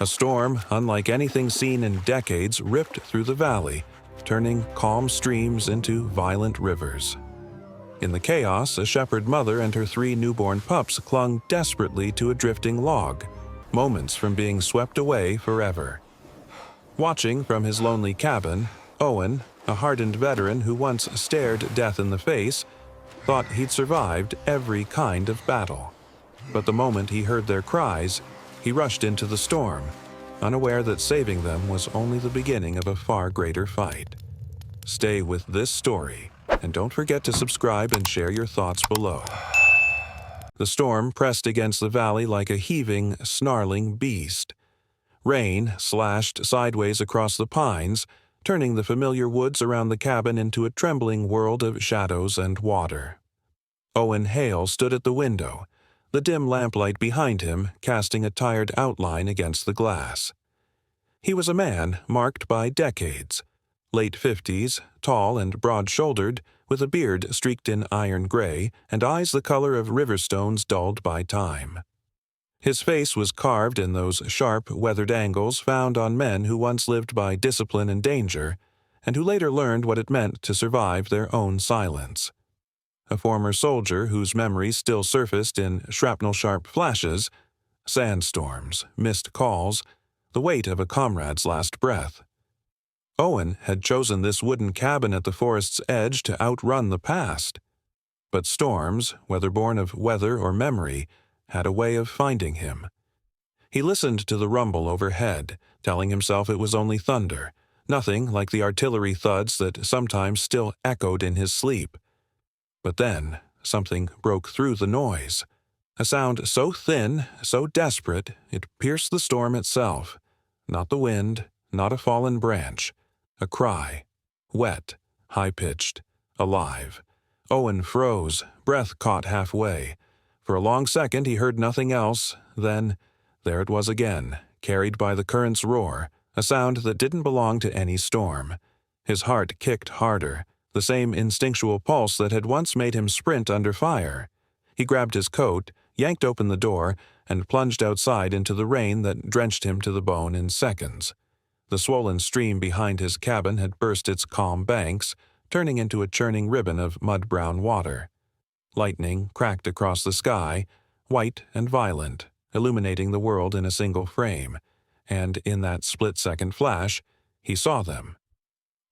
A storm, unlike anything seen in decades, ripped through the valley, turning calm streams into violent rivers. In the chaos, a shepherd mother and her 3 newborn pups clung desperately to a drifting log, moments from being swept away forever. Watching from his lonely cabin, Owen, a hardened veteran who once stared death in the face, thought he'd survived every kind of battle. But the moment he heard their cries, he rushed into the storm, unaware that saving them was only the beginning of a far greater fight. Stay with this story, and don't forget to subscribe and share your thoughts below. The storm pressed against the valley like a heaving, snarling beast. Rain slashed sideways across the pines, turning the familiar woods around the cabin into a trembling world of shadows and water. Owen Hale stood at the window, the dim lamplight behind him casting a tired outline against the glass. He was a man marked by decades, late 50s, tall and broad-shouldered, with a beard streaked in iron gray and eyes the color of river stones dulled by time. His face was carved in those sharp, weathered angles found on men who once lived by discipline and danger, and who later learned what it meant to survive their own silence. A former soldier whose memories still surfaced in shrapnel-sharp flashes, sandstorms, missed calls, the weight of a comrade's last breath. Owen had chosen this wooden cabin at the forest's edge to outrun the past. But storms, whether born of weather or memory, had a way of finding him. He listened to the rumble overhead, telling himself it was only thunder, nothing like the artillery thuds that sometimes still echoed in his sleep. But then something broke through the noise. A sound so thin, so desperate, it pierced the storm itself. Not the wind, not a fallen branch. A cry. Wet, high-pitched, alive. Owen froze, breath caught halfway. For a long second he heard nothing else, then there it was again, carried by the current's roar, a sound that didn't belong to any storm. His heart kicked harder, the same instinctual pulse that had once made him sprint under fire. He grabbed his coat, yanked open the door, and plunged outside into the rain that drenched him to the bone in seconds. The swollen stream behind his cabin had burst its calm banks, turning into a churning ribbon of mud-brown water. Lightning cracked across the sky, white and violent, illuminating the world in a single frame, and in that split-second flash, he saw them.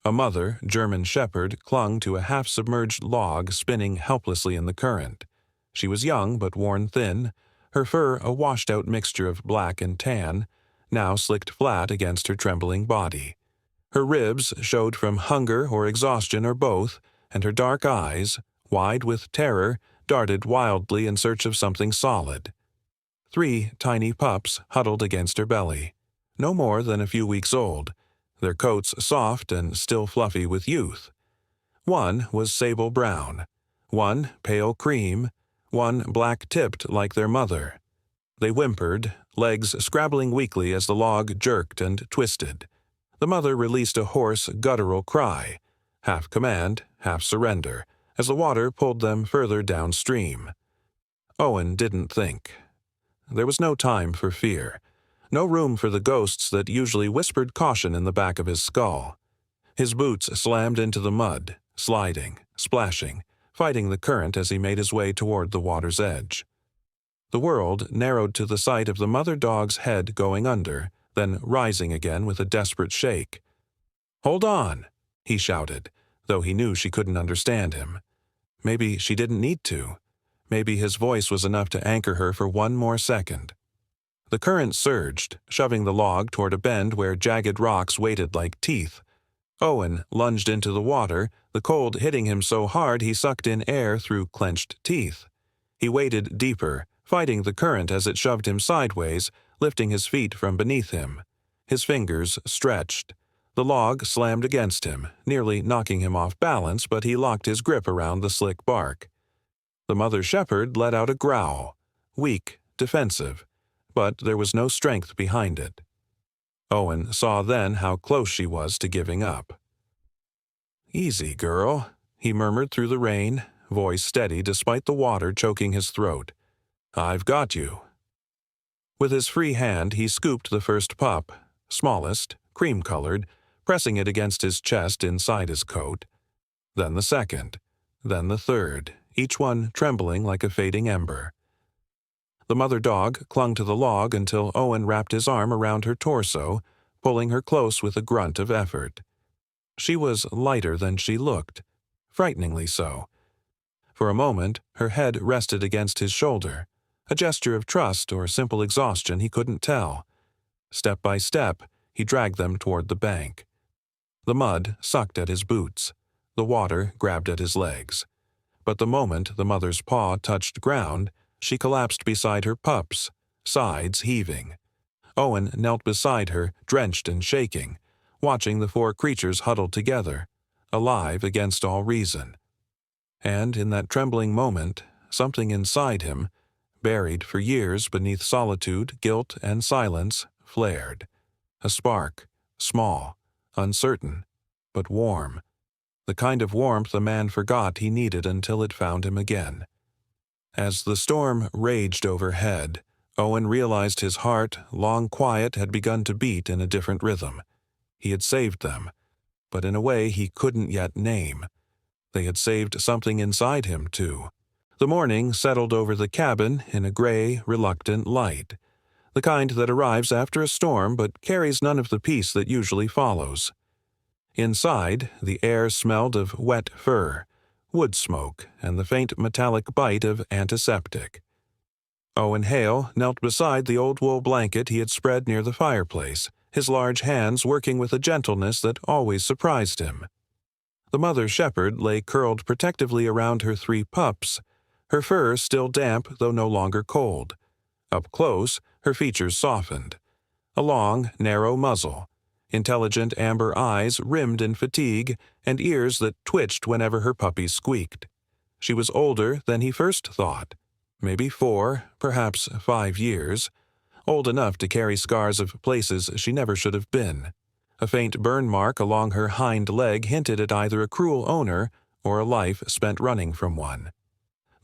A mother, German shepherd, clung to a half-submerged log spinning helplessly in the current. She was young but worn thin, her fur a washed-out mixture of black and tan, now slicked flat against her trembling body. Her ribs showed from hunger or exhaustion or both, and her dark eyes, wide with terror, darted wildly in search of something solid. 3 tiny pups huddled against her belly, no more than a few weeks old, their coats soft and still fluffy with youth. One was sable brown, one pale cream, one black-tipped like their mother. They whimpered, legs scrabbling weakly as the log jerked and twisted. The mother released a hoarse, guttural cry, half command, half surrender, as the water pulled them further downstream. Owen didn't think. There was no time for fear, no room for the ghosts that usually whispered caution in the back of his skull. His boots slammed into the mud, sliding, splashing, fighting the current as he made his way toward the water's edge. The world narrowed to the sight of the mother dog's head going under, then rising again with a desperate shake. "Hold on," he shouted, though he knew she couldn't understand him. Maybe she didn't need to. Maybe his voice was enough to anchor her for one more second. The current surged, shoving the log toward a bend where jagged rocks waited like teeth. Owen lunged into the water, the cold hitting him so hard he sucked in air through clenched teeth. He waded deeper, fighting the current as it shoved him sideways, lifting his feet from beneath him. His fingers stretched. The log slammed against him, nearly knocking him off balance, but he locked his grip around the slick bark. The mother shepherd let out a growl, weak, defensive, but there was no strength behind it. Owen saw then how close she was to giving up. "Easy, girl," he murmured through the rain, voice steady despite the water choking his throat. "I've got you." With his free hand, he scooped the first pup, smallest, cream-colored, pressing it against his chest inside his coat. Then the second, then the third, each one trembling like a fading ember. The mother dog clung to the log until Owen wrapped his arm around her torso, pulling her close with a grunt of effort. She was lighter than she looked, frighteningly so. For a moment, her head rested against his shoulder, a gesture of trust or simple exhaustion he couldn't tell. Step by step, he dragged them toward the bank. The mud sucked at his boots. The water grabbed at his legs. But the moment the mother's paw touched ground, she collapsed beside her pups, sides heaving. Owen knelt beside her, drenched and shaking, watching the four creatures huddled together, alive against all reason. And in that trembling moment, something inside him, buried for years beneath solitude, guilt, and silence, flared. A spark, small, uncertain, but warm. The kind of warmth a man forgot he needed until it found him again. As the storm raged overhead, Owen realized his heart, long quiet, had begun to beat in a different rhythm. He had saved them, but in a way he couldn't yet name. They had saved something inside him, too. The morning settled over the cabin in a gray, reluctant light, the kind that arrives after a storm but carries none of the peace that usually follows. Inside, the air smelled of wet fur, wood smoke, and the faint metallic bite of antiseptic. Owen Hale knelt beside the old wool blanket he had spread near the fireplace, his large hands working with a gentleness that always surprised him. The mother shepherd lay curled protectively around her three pups, her fur still damp though no longer cold. Up close, her features softened. A long, narrow muzzle, intelligent amber eyes rimmed in fatigue, and ears that twitched whenever her puppies squeaked. She was older than he first thought, maybe 4, perhaps 5 years, old enough to carry scars of places she never should have been. A faint burn mark along her hind leg hinted at either a cruel owner or a life spent running from one.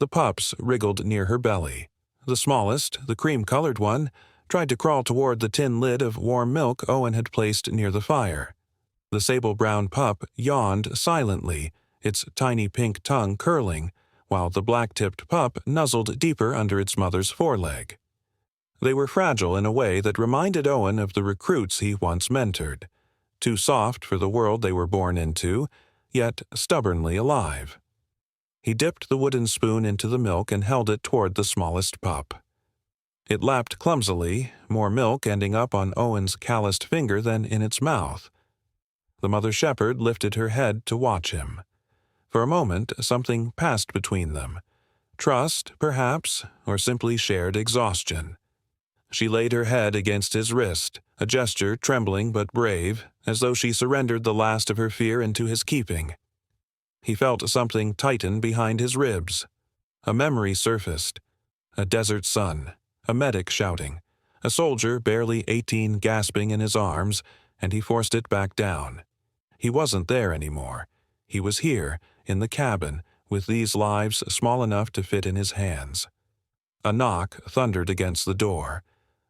The pups wriggled near her belly. The smallest, the cream-colored one, tried to crawl toward the tin lid of warm milk Owen had placed near the fire. The sable-brown pup yawned silently, its tiny pink tongue curling, while the black-tipped pup nuzzled deeper under its mother's foreleg. They were fragile in a way that reminded Owen of the recruits he once mentored, too soft for the world they were born into, yet stubbornly alive. He dipped the wooden spoon into the milk and held it toward the smallest pup. It lapped clumsily, more milk ending up on Owen's calloused finger than in its mouth. The mother shepherd lifted her head to watch him. For a moment, something passed between them. Trust, perhaps, or simply shared exhaustion. She laid her head against his wrist, a gesture trembling but brave, as though she surrendered the last of her fear into his keeping. He felt something tighten behind his ribs. A memory surfaced. A desert sun, a medic shouting, a soldier barely 18 gasping in his arms, and he forced it back down. He wasn't there anymore. He was here, in the cabin, with these lives small enough to fit in his hands. A knock thundered against the door.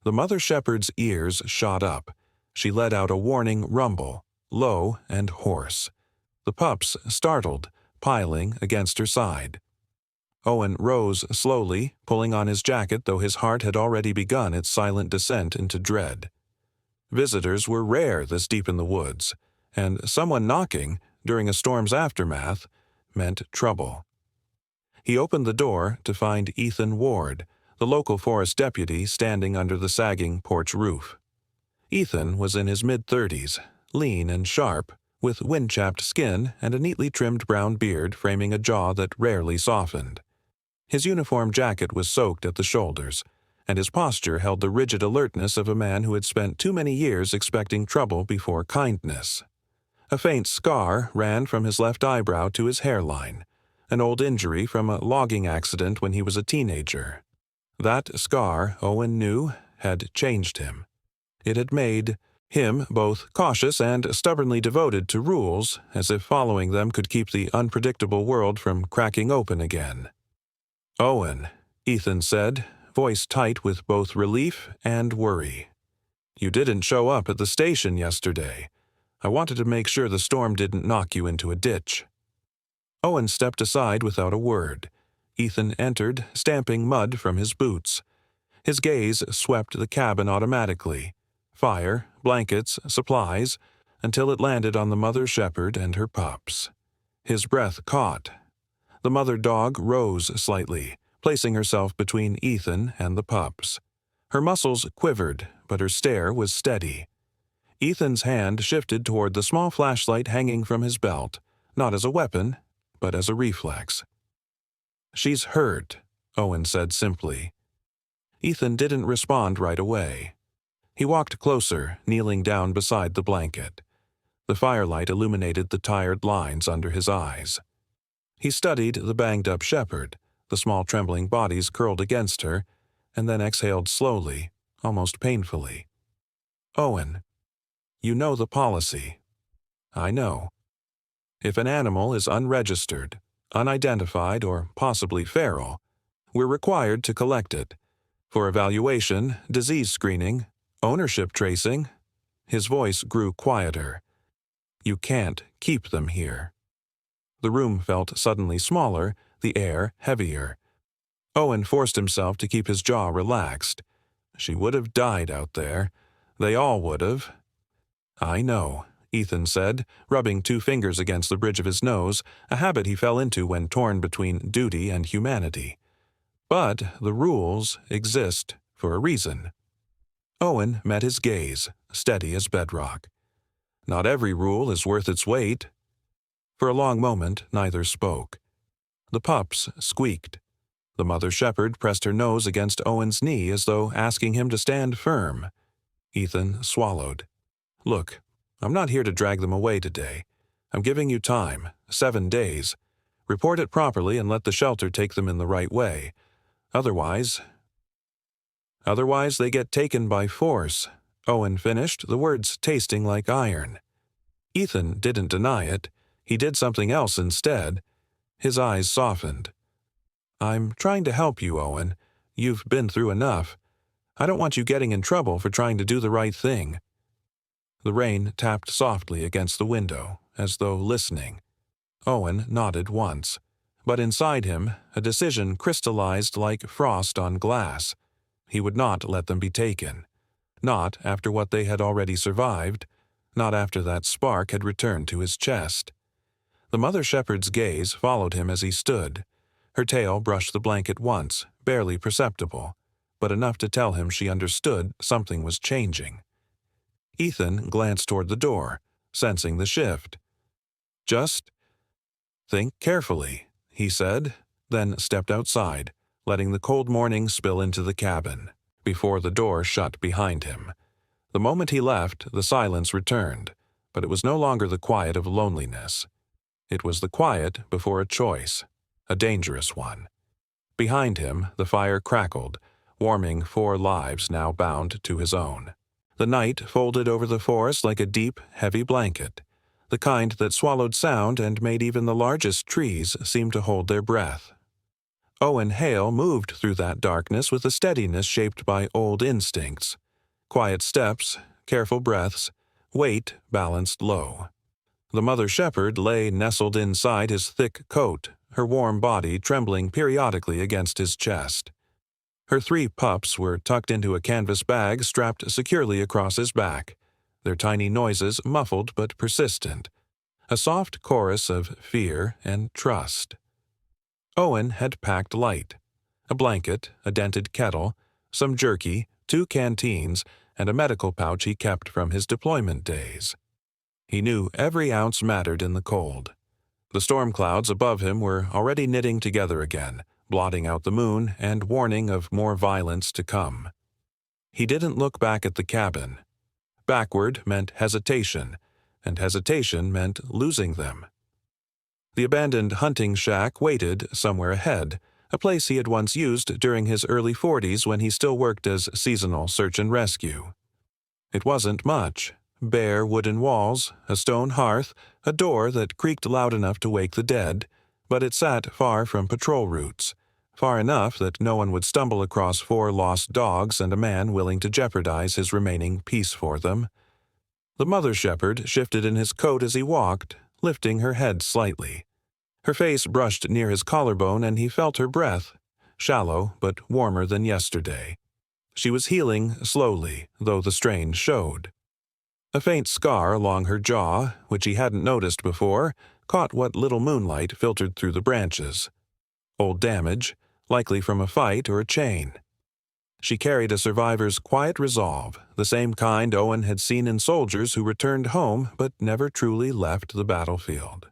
The mother shepherd's ears shot up. She let out a warning rumble, low and hoarse. The pups startled, piling against her side. Owen rose slowly, pulling on his jacket though his heart had already begun its silent descent into dread. Visitors were rare this deep in the woods, and someone knocking, during a storm's aftermath, meant trouble. He opened the door to find Ethan Ward, the local forest deputy, standing under the sagging porch roof. Ethan was in his mid-30s, lean and sharp, with wind-chapped skin and a neatly trimmed brown beard framing a jaw that rarely softened. His uniform jacket was soaked at the shoulders, and his posture held the rigid alertness of a man who had spent too many years expecting trouble before kindness. A faint scar ran from his left eyebrow to his hairline, an old injury from a logging accident when he was a teenager. That scar, Owen knew, had changed him. It had made him both cautious and stubbornly devoted to rules, as if following them could keep the unpredictable world from cracking open again. "Owen," Ethan said, voice tight with both relief and worry. "You didn't show up at the station yesterday. I wanted to make sure the storm didn't knock you into a ditch." Owen stepped aside without a word. Ethan entered, stamping mud from his boots. His gaze swept the cabin automatically. Fire, blankets, supplies, until it landed on the mother shepherd and her pups. His breath caught. The mother dog rose slightly, placing herself between Ethan and the pups. Her muscles quivered, but her stare was steady. Ethan's hand shifted toward the small flashlight hanging from his belt, not as a weapon, but as a reflex. "She's hurt," Owen said simply. Ethan didn't respond right away. He walked closer, kneeling down beside the blanket. The firelight illuminated the tired lines under his eyes. He studied the banged-up shepherd, the small trembling bodies curled against her, and then exhaled slowly, almost painfully. "Owen, you know the policy." "I know. If an animal is unregistered, unidentified, or possibly feral, we're required to collect it. For evaluation, disease screening, ownership tracing." His voice grew quieter. "You can't keep them here." The room felt suddenly smaller, the air heavier. Owen forced himself to keep his jaw relaxed. She would have died out there. They all would have. "I know," Ethan said, rubbing 2 fingers against the bridge of his nose, a habit he fell into when torn between duty and humanity. "But the rules exist for a reason." Owen met his gaze, steady as bedrock. "Not every rule is worth its weight." For a long moment, neither spoke. The pups squeaked. The mother shepherd pressed her nose against Owen's knee as though asking him to stand firm. Ethan swallowed. "Look, I'm not here to drag them away today. I'm giving you time, 7 days. Report it properly and let the shelter take them in the right way. Otherwise, they get taken by force," Owen finished, the words tasting like iron. Ethan didn't deny it. He did something else instead. His eyes softened. "I'm trying to help you, Owen. You've been through enough. I don't want you getting in trouble for trying to do the right thing." The rain tapped softly against the window, as though listening. Owen nodded once, but inside him, a decision crystallized like frost on glass. He would not let them be taken. Not after what they had already survived. Not after that spark had returned to his chest. The mother shepherd's gaze followed him as he stood. Her tail brushed the blanket once, barely perceptible, but enough to tell him she understood something was changing. Ethan glanced toward the door, sensing the shift. "Just think carefully," he said, then stepped outside, letting the cold morning spill into the cabin, before the door shut behind him. The moment he left, the silence returned, but it was no longer the quiet of loneliness. It was the quiet before a choice, a dangerous one. Behind him, the fire crackled, warming 4 lives now bound to his own. The night folded over the forest like a deep, heavy blanket, the kind that swallowed sound and made even the largest trees seem to hold their breath. Owen Hale moved through that darkness with a steadiness shaped by old instincts. Quiet steps, careful breaths, weight balanced low. The mother shepherd lay nestled inside his thick coat, her warm body trembling periodically against his chest. Her 3 pups were tucked into a canvas bag strapped securely across his back, their tiny noises muffled but persistent, a soft chorus of fear and trust. Owen had packed light: a blanket, a dented kettle, some jerky, 2 canteens, and a medical pouch he kept from his deployment days. He knew every ounce mattered in the cold. The storm clouds above him were already knitting together again, blotting out the moon and warning of more violence to come. He didn't look back at the cabin. Backward meant hesitation, and hesitation meant losing them. The abandoned hunting shack waited somewhere ahead, a place he had once used during his early 40s when he still worked as seasonal search and rescue. It wasn't much. Bare wooden walls, a stone hearth, a door that creaked loud enough to wake the dead, but it sat far from patrol routes, far enough that no one would stumble across 4 lost dogs and a man willing to jeopardize his remaining peace for them. The mother shepherd shifted in his coat as he walked, lifting her head slightly. Her face brushed near his collarbone, and he felt her breath, shallow but warmer than yesterday. She was healing slowly, though the strain showed. A faint scar along her jaw, which he hadn't noticed before, caught what little moonlight filtered through the branches. Old damage, likely from a fight or a chain. She carried a survivor's quiet resolve, the same kind Owen had seen in soldiers who returned home but never truly left the battlefield.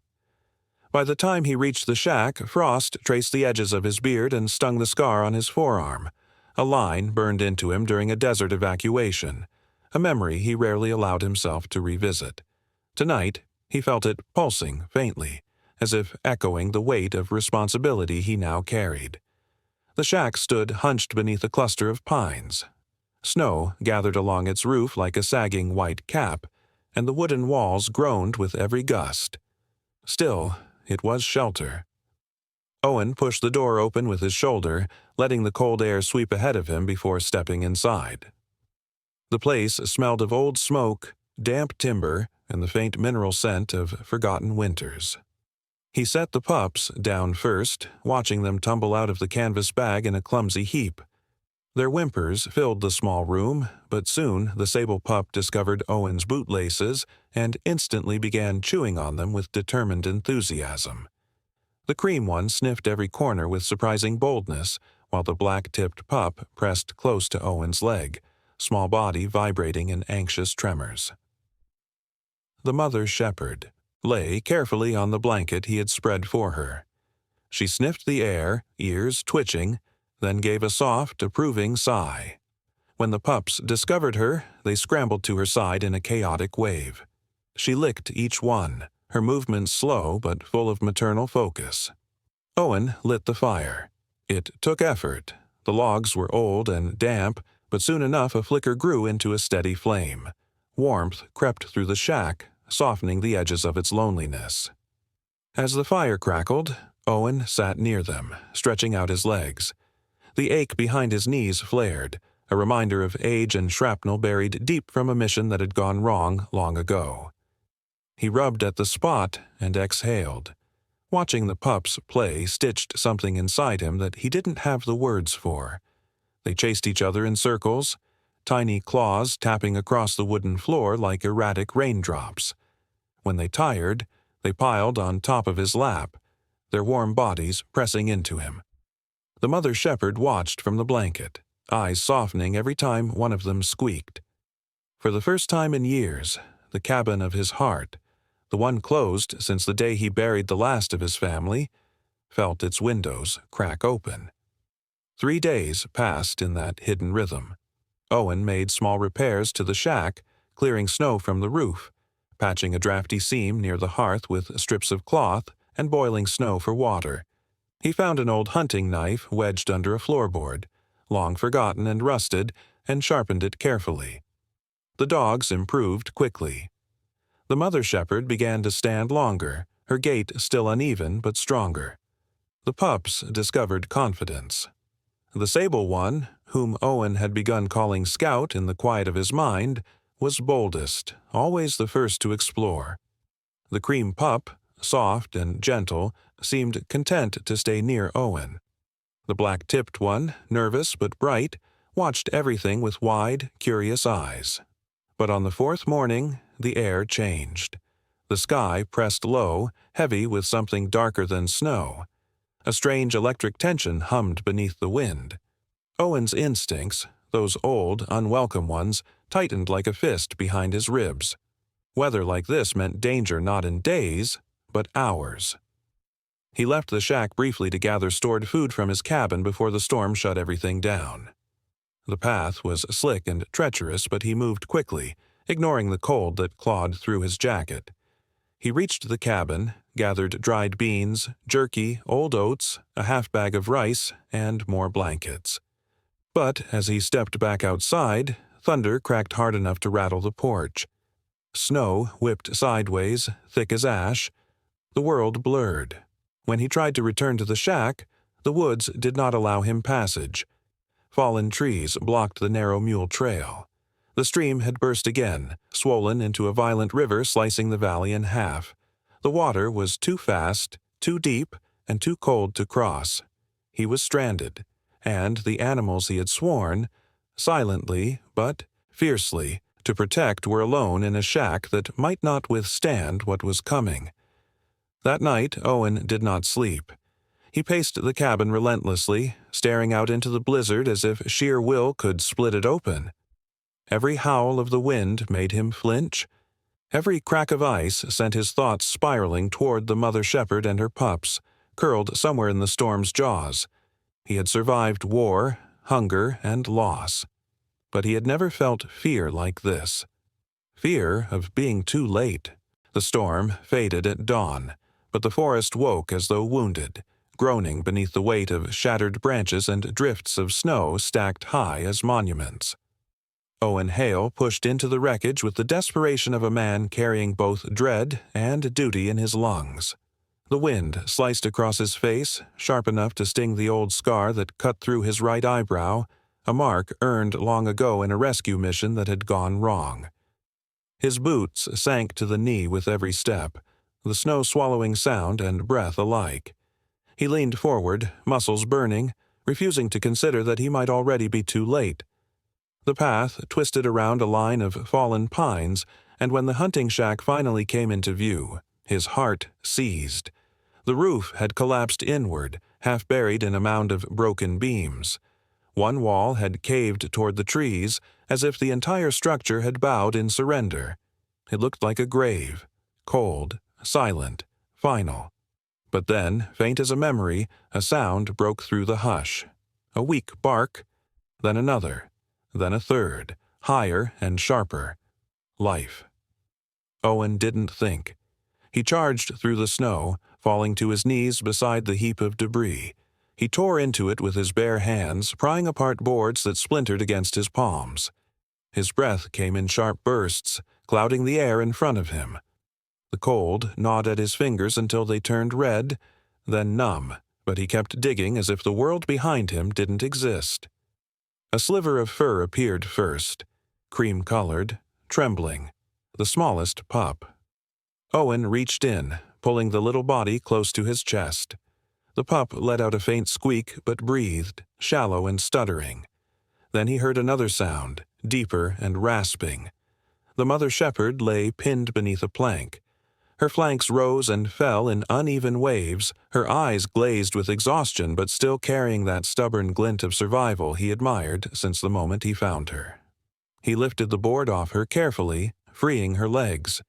By the time he reached the shack, frost traced the edges of his beard and stung the scar on his forearm. A line burned into him during a desert evacuation, a memory he rarely allowed himself to revisit. Tonight, he felt it pulsing faintly, as if echoing the weight of responsibility he now carried. The shack stood hunched beneath a cluster of pines. Snow gathered along its roof like a sagging white cap, and the wooden walls groaned with every gust. Still, it was shelter. Owen pushed the door open with his shoulder, letting the cold air sweep ahead of him before stepping inside. The place smelled of old smoke, damp timber, and the faint mineral scent of forgotten winters. He set the pups down first, watching them tumble out of the canvas bag in a clumsy heap. Their whimpers filled the small room, but soon the sable pup discovered Owen's bootlaces and instantly began chewing on them with determined enthusiasm. The cream one sniffed every corner with surprising boldness, while the black-tipped pup pressed close to Owen's leg, small body vibrating in anxious tremors. The mother shepherd lay carefully on the blanket he had spread for her. She sniffed the air, ears twitching, then gave a soft, approving sigh. When the pups discovered her, they scrambled to her side in a chaotic wave. She licked each one, her movements slow but full of maternal focus. Owen lit the fire. It took effort. The logs were old and damp, but soon enough a flicker grew into a steady flame. Warmth crept through the shack, softening the edges of its loneliness. As the fire crackled, Owen sat near them, stretching out his legs. The ache behind his knees flared, a reminder of age and shrapnel buried deep from a mission that had gone wrong long ago. He rubbed at the spot and exhaled. Watching the pups play stitched something inside him that he didn't have the words for. They chased each other in circles, tiny claws tapping across the wooden floor like erratic raindrops. When they tired, they piled on top of his lap, their warm bodies pressing into him. The mother shepherd watched from the blanket, eyes softening every time one of them squeaked. For the first time in years, the cabin of his heart, the one closed since the day he buried the last of his family, felt its windows crack open. 3 days passed in that hidden rhythm. Owen made small repairs to the shack, clearing snow from the roof, patching a drafty seam near the hearth with strips of cloth and boiling snow for water. He found an old hunting knife wedged under a floorboard, long forgotten and rusted, and sharpened it carefully. The dogs improved quickly. The mother shepherd began to stand longer, her gait still uneven but stronger. The pups discovered confidence. The sable one, whom Owen had begun calling Scout in the quiet of his mind, was boldest, always the first to explore. The cream pup, soft and gentle, seemed content to stay near Owen. The black-tipped one, nervous but bright, watched everything with wide, curious eyes. But on the 4th morning, the air changed. The sky pressed low, heavy with something darker than snow. A strange electric tension hummed beneath the wind. Owen's instincts, those old, unwelcome ones, tightened like a fist behind his ribs. Weather like this meant danger not in days, but hours. He left the shack briefly to gather stored food from his cabin before the storm shut everything down. The path was slick and treacherous, but he moved quickly, ignoring the cold that clawed through his jacket. He reached the cabin, gathered dried beans, jerky, old oats, a half-bag of rice, and more blankets. But as he stepped back outside, thunder cracked hard enough to rattle the porch. Snow whipped sideways, thick as ash. The world blurred. When he tried to return to the shack, The woods did not allow him passage. Fallen trees blocked the narrow mule trail. The stream had burst again, swollen into a violent river slicing the valley in half. The water was too fast, too deep, and too cold to cross. He was stranded, and the animals he had sworn, silently but fiercely, to protect were alone in a shack that might not withstand what was coming. That night, Owen did not sleep. He paced the cabin relentlessly, staring out into the blizzard as if sheer will could split it open. Every howl of the wind made him flinch. Every crack of ice sent his thoughts spiraling toward the mother shepherd and her pups, curled somewhere in the storm's jaws. He had survived war, hunger, and loss. But he had never felt fear like this. Fear of being too late. The storm faded at dawn, but the forest woke as though wounded, groaning beneath the weight of shattered branches and drifts of snow stacked high as monuments. Owen Hale pushed into the wreckage with the desperation of a man carrying both dread and duty in his lungs. The wind sliced across his face, sharp enough to sting the old scar that cut through his right eyebrow, a mark earned long ago in a rescue mission that had gone wrong. His boots sank to the knee with every step, the snow swallowing sound and breath alike. He leaned forward, muscles burning, refusing to consider that he might already be too late. The path twisted around a line of fallen pines, and when the hunting shack finally came into view, his heart seized. The roof had collapsed inward, half buried in a mound of broken beams. One wall had caved toward the trees, as if the entire structure had bowed in surrender. It looked like a grave, cold, silent, final. But then, faint as a memory, a sound broke through the hush. A weak bark, then another, then a third, higher and sharper. Life. Owen didn't think. He charged through the snow, falling to his knees beside the heap of debris. He tore into it with his bare hands, prying apart boards that splintered against his palms. His breath came in sharp bursts, clouding the air in front of him. The cold gnawed at his fingers until they turned red, then numb, but he kept digging as if the world behind him didn't exist. A sliver of fur appeared first, cream-colored, trembling, the smallest pup. Owen reached in, pulling the little body close to his chest. The pup let out a faint squeak but breathed, shallow and stuttering. Then he heard another sound, deeper and rasping. The mother shepherd lay pinned beneath a plank. Her flanks rose and fell in uneven waves, her eyes glazed with exhaustion but still carrying that stubborn glint of survival he admired since the moment he found her. He lifted the board off her carefully, freeing her legs.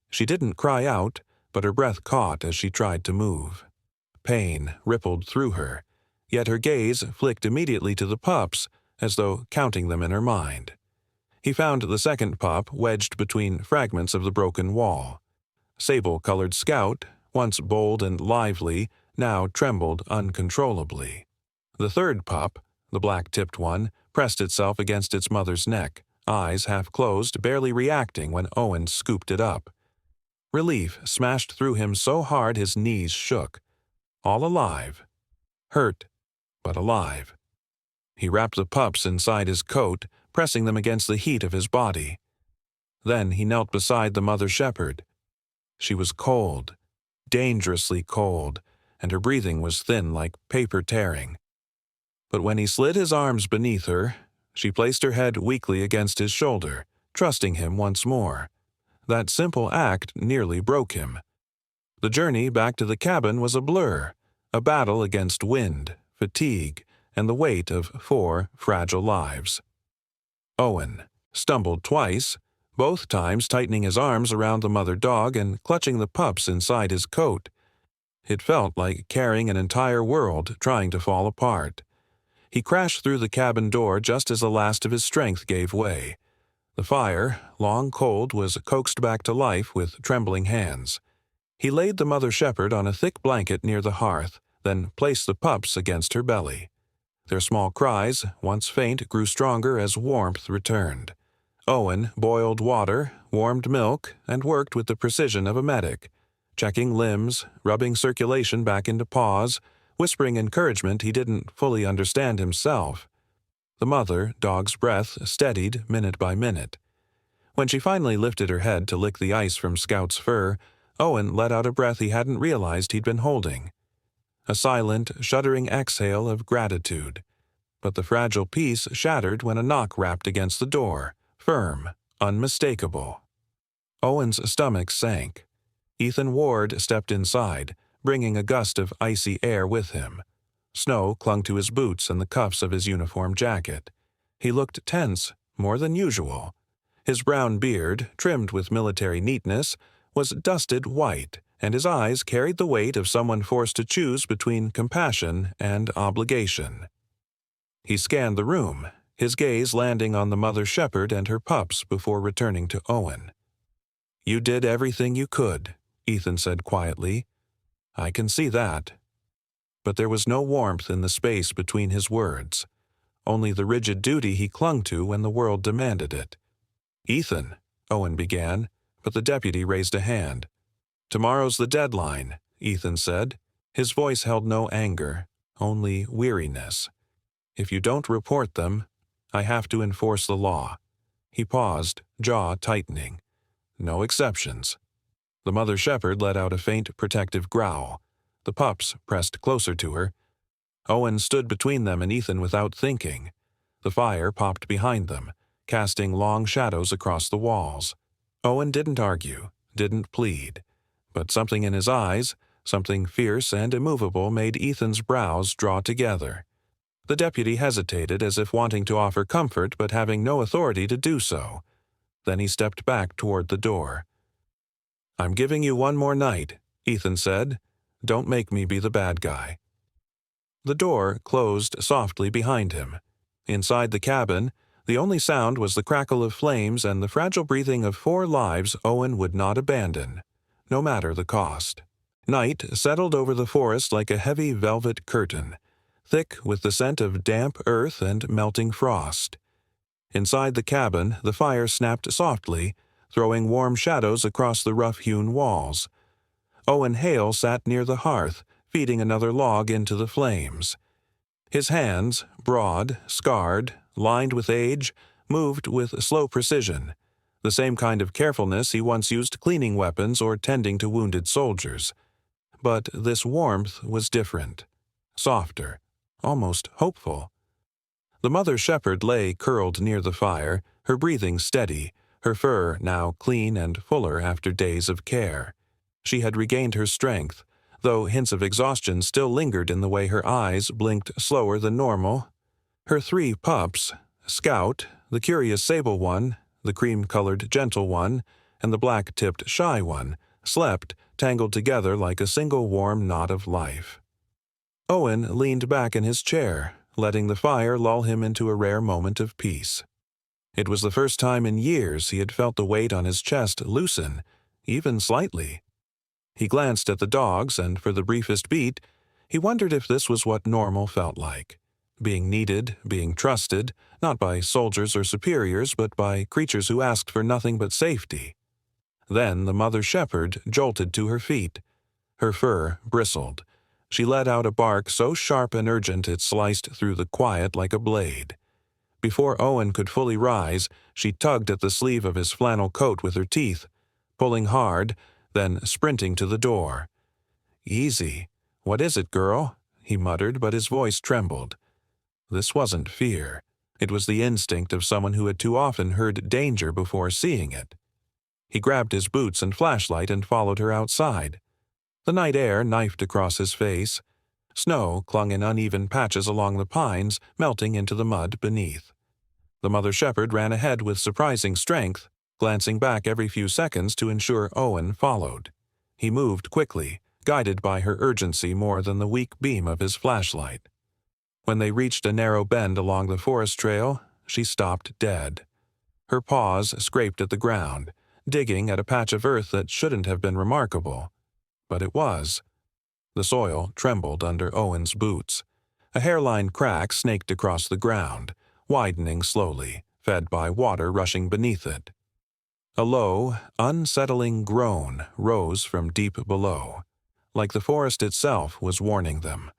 She didn't cry out, but her breath caught as she tried to move. Pain rippled through her, yet her gaze flicked immediately to the pups, as though counting them in her mind. He found the second pup wedged between fragments of the broken wall. Sable-colored Scout, once bold and lively, now trembled uncontrollably. The third pup, the black-tipped one, pressed itself against its mother's neck, eyes half closed, barely reacting when Owen scooped it up. Relief smashed through him so hard his knees shook. All alive. Hurt, but alive. He wrapped the pups inside his coat, pressing them against the heat of his body. Then he knelt beside the mother shepherd. She was cold, dangerously cold, and her breathing was thin like paper tearing. But when he slid his arms beneath her, she placed her head weakly against his shoulder, trusting him once more. That simple act nearly broke him. The journey back to the cabin was a blur, a battle against wind, fatigue, and the weight of 4 fragile lives. Owen stumbled twice, both times tightening his arms around the mother dog and clutching the pups inside his coat. It felt like carrying an entire world trying to fall apart. He crashed through the cabin door just as the last of his strength gave way. The fire, long cold, was coaxed back to life with trembling hands. He laid the mother shepherd on a thick blanket near the hearth, then placed the pups against her belly. Their small cries, once faint, grew stronger as warmth returned. Owen boiled water, warmed milk, and worked with the precision of a medic, checking limbs, rubbing circulation back into paws, whispering encouragement he didn't fully understand himself. The mother dog's breath steadied minute by minute. When she finally lifted her head to lick the ice from Scout's fur, Owen let out a breath he hadn't realized he'd been holding. A silent, shuddering exhale of gratitude. But the fragile peace shattered when a knock rapped against the door, firm, unmistakable. Owen's stomach sank. Ethan Ward stepped inside, bringing a gust of icy air with him. Snow clung to his boots and the cuffs of his uniform jacket. He looked tense, more than usual. His brown beard, trimmed with military neatness, was dusted white, and his eyes carried the weight of someone forced to choose between compassion and obligation. He scanned the room, his gaze landing on the mother shepherd and her pups before returning to Owen. "You did everything you could," Ethan said quietly. "I can see that." But there was no warmth in the space between his words, only the rigid duty he clung to when the world demanded it. "Ethan," Owen began, but the deputy raised a hand. "Tomorrow's the deadline," Ethan said. His voice held no anger, only weariness. "If you don't report them, I have to enforce the law." He paused, jaw tightening. "No exceptions." The mother shepherd let out a faint protective growl. The pups pressed closer to her. Owen stood between them and Ethan without thinking. The fire popped behind them, casting long shadows across the walls. Owen didn't argue, didn't plead. But something in his eyes, something fierce and immovable, made Ethan's brows draw together. The deputy hesitated as if wanting to offer comfort but having no authority to do so. Then he stepped back toward the door. "I'm giving you one more night," Ethan said. "Don't make me be the bad guy." The door closed softly behind him. Inside the cabin, the only sound was the crackle of flames and the fragile breathing of 4 lives Owen would not abandon, no matter the cost. Night settled over the forest like a heavy velvet curtain, thick with the scent of damp earth and melting frost. Inside the cabin, the fire snapped softly, throwing warm shadows across the rough-hewn walls. Owen Hale sat near the hearth, feeding another log into the flames. His hands, broad, scarred, lined with age, moved with slow precision, the same kind of carefulness he once used cleaning weapons or tending to wounded soldiers. But this warmth was different, softer, almost hopeful. The mother shepherd lay curled near the fire, her breathing steady, her fur now clean and fuller after days of care. She had regained her strength, though hints of exhaustion still lingered in the way her eyes blinked slower than normal. Her 3 pups, Scout, the curious sable one, the cream-colored gentle one, and the black-tipped shy one, slept, tangled together like a single warm knot of life. Owen leaned back in his chair, letting the fire lull him into a rare moment of peace. It was the first time in years he had felt the weight on his chest loosen, even slightly. He glanced at the dogs, and for the briefest beat, he wondered if this was what normal felt like. Being needed, being trusted, not by soldiers or superiors, but by creatures who asked for nothing but safety. Then the mother shepherd jolted to her feet. Her fur bristled. She let out a bark so sharp and urgent it sliced through the quiet like a blade. Before Owen could fully rise, she tugged at the sleeve of his flannel coat with her teeth, pulling hard, then sprinting to the door. "Easy. What is it, girl?" he muttered, but his voice trembled. This wasn't fear. It was the instinct of someone who had too often heard danger before seeing it. He grabbed his boots and flashlight and followed her outside. The night air knifed across his face. Snow clung in uneven patches along the pines, melting into the mud beneath. The mother shepherd ran ahead with surprising strength, glancing back every few seconds to ensure Owen followed. He moved quickly, guided by her urgency more than the weak beam of his flashlight. When they reached a narrow bend along the forest trail, she stopped dead. Her paws scraped at the ground, digging at a patch of earth that shouldn't have been remarkable. But it was. The soil trembled under Owen's boots. A hairline crack snaked across the ground, widening slowly, fed by water rushing beneath it. A low, unsettling groan rose from deep below, like the forest itself was warning them.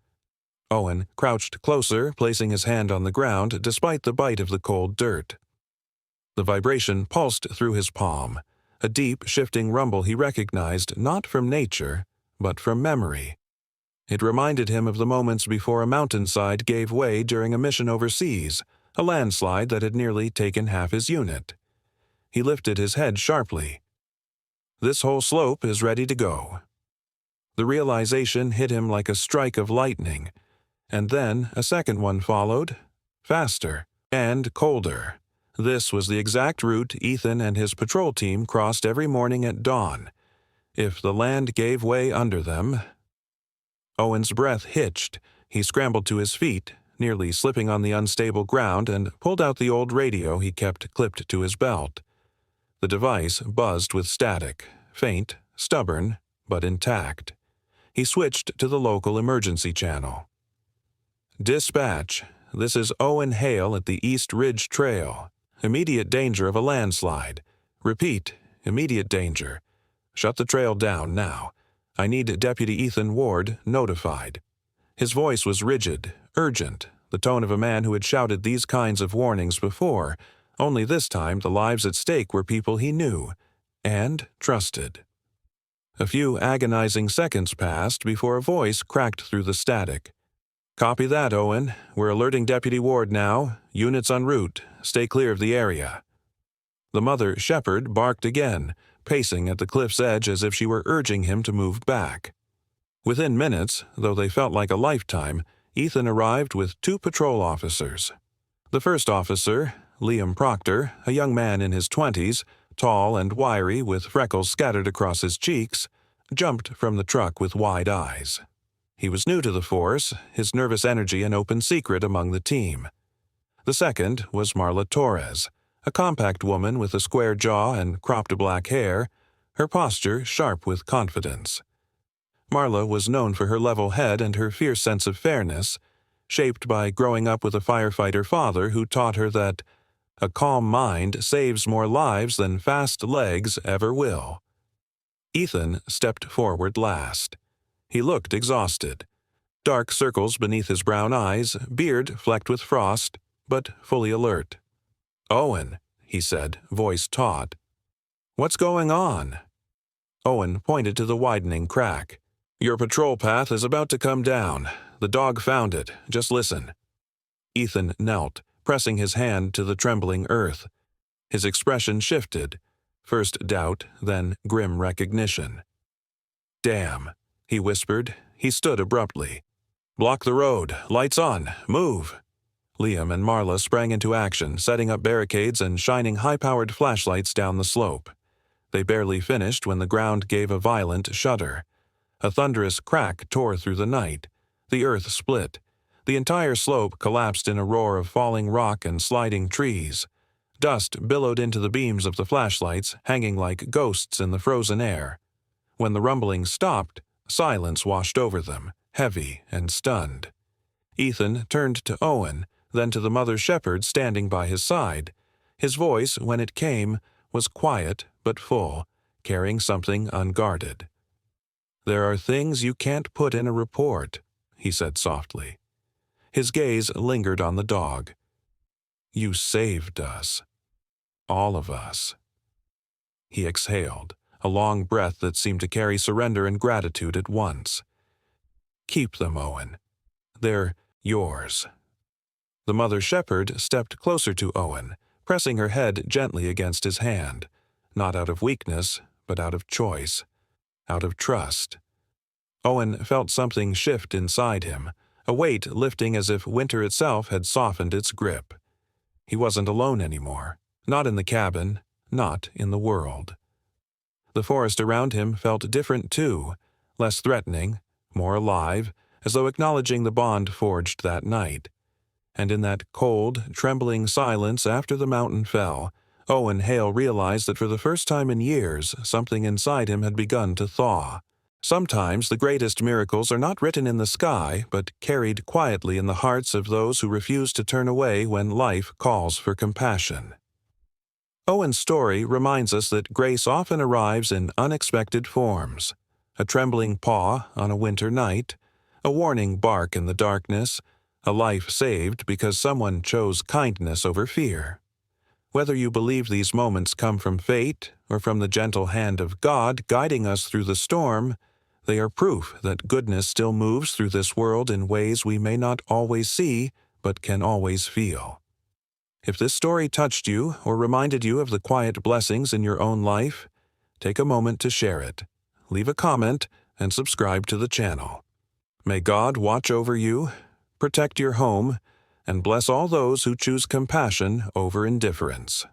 Owen crouched closer, placing his hand on the ground despite the bite of the cold dirt. The vibration pulsed through his palm, a deep, shifting rumble he recognized not from nature, but from memory. It reminded him of the moments before a mountainside gave way during a mission overseas, a landslide that had nearly taken half his unit. He lifted his head sharply. This whole slope is ready to go. The realization hit him like a strike of lightning, and then a second one followed, faster and colder. This was the exact route Ethan and his patrol team crossed every morning at dawn. If the land gave way under them... Owen's breath hitched. He scrambled to his feet, nearly slipping on the unstable ground, and pulled out the old radio he kept clipped to his belt. The device buzzed with static, faint, stubborn, but intact. He switched to the local emergency channel. "Dispatch, this is Owen Hale at the East Ridge Trail. Immediate danger of a landslide. Repeat, immediate danger. Shut the trail down now. I need Deputy Ethan Ward notified." His voice was rigid, urgent, the tone of a man who had shouted these kinds of warnings before, only this time the lives at stake were people he knew and trusted. A few agonizing seconds passed before a voice cracked through the static. "Copy that, Owen. We're alerting Deputy Ward now. Units en route. Stay clear of the area." The mother shepherd barked again, pacing at the cliff's edge as if she were urging him to move back. Within minutes, though they felt like a lifetime, Ethan arrived with 2 patrol officers. The first officer, Liam Proctor, a young man in his 20s, tall and wiry with freckles scattered across his cheeks, jumped from the truck with wide eyes. He was new to the force, his nervous energy an open secret among the team. The second was Marla Torres, a compact woman with a square jaw and cropped black hair, her posture sharp with confidence. Marla was known for her level head and her fierce sense of fairness, shaped by growing up with a firefighter father who taught her that a calm mind saves more lives than fast legs ever will. Ethan stepped forward last. He looked exhausted. Dark circles beneath his brown eyes, beard flecked with frost, but fully alert. "Owen," he said, voice taut. "What's going on?" Owen pointed to the widening crack. "Your patrol path is about to come down. The dog found it. Just listen." Ethan knelt, pressing his hand to the trembling earth. His expression shifted, first doubt, then grim recognition. "Damn," he whispered. He stood abruptly. "Block the road. Lights on. Move." Liam and Marla sprang into action, setting up barricades and shining high-powered flashlights down the slope. They barely finished when the ground gave a violent shudder. A thunderous crack tore through the night. The earth split. The entire slope collapsed in a roar of falling rock and sliding trees. Dust billowed into the beams of the flashlights, hanging like ghosts in the frozen air. When the rumbling stopped, silence washed over them, heavy and stunned. Ethan turned to Owen, then to the mother shepherd standing by his side. His voice, when it came, was quiet but full, carrying something unguarded. "There are things you can't put in a report," he said softly. His gaze lingered on the dog. "You saved us. All of us." He exhaled, a long breath that seemed to carry surrender and gratitude at once. "Keep them, Owen. They're yours." The mother shepherd stepped closer to Owen, pressing her head gently against his hand, not out of weakness, but out of choice, out of trust. Owen felt something shift inside him, a weight lifting as if winter itself had softened its grip. He wasn't alone anymore, not in the cabin, not in the world. The forest around him felt different too, less threatening, more alive, as though acknowledging the bond forged that night. And in that cold, trembling silence after the mountain fell, Owen Hale realized that for the first time in years, something inside him had begun to thaw. Sometimes the greatest miracles are not written in the sky, but carried quietly in the hearts of those who refuse to turn away when life calls for compassion. Owen's story reminds us that grace often arrives in unexpected forms. A trembling paw on a winter night, a warning bark in the darkness, a life saved because someone chose kindness over fear. Whether you believe these moments come from fate or from the gentle hand of God guiding us through the storm, they are proof that goodness still moves through this world in ways we may not always see, but can always feel. If this story touched you or reminded you of the quiet blessings in your own life, take a moment to share it, leave a comment, and subscribe to the channel. May God watch over you, protect your home, and bless all those who choose compassion over indifference.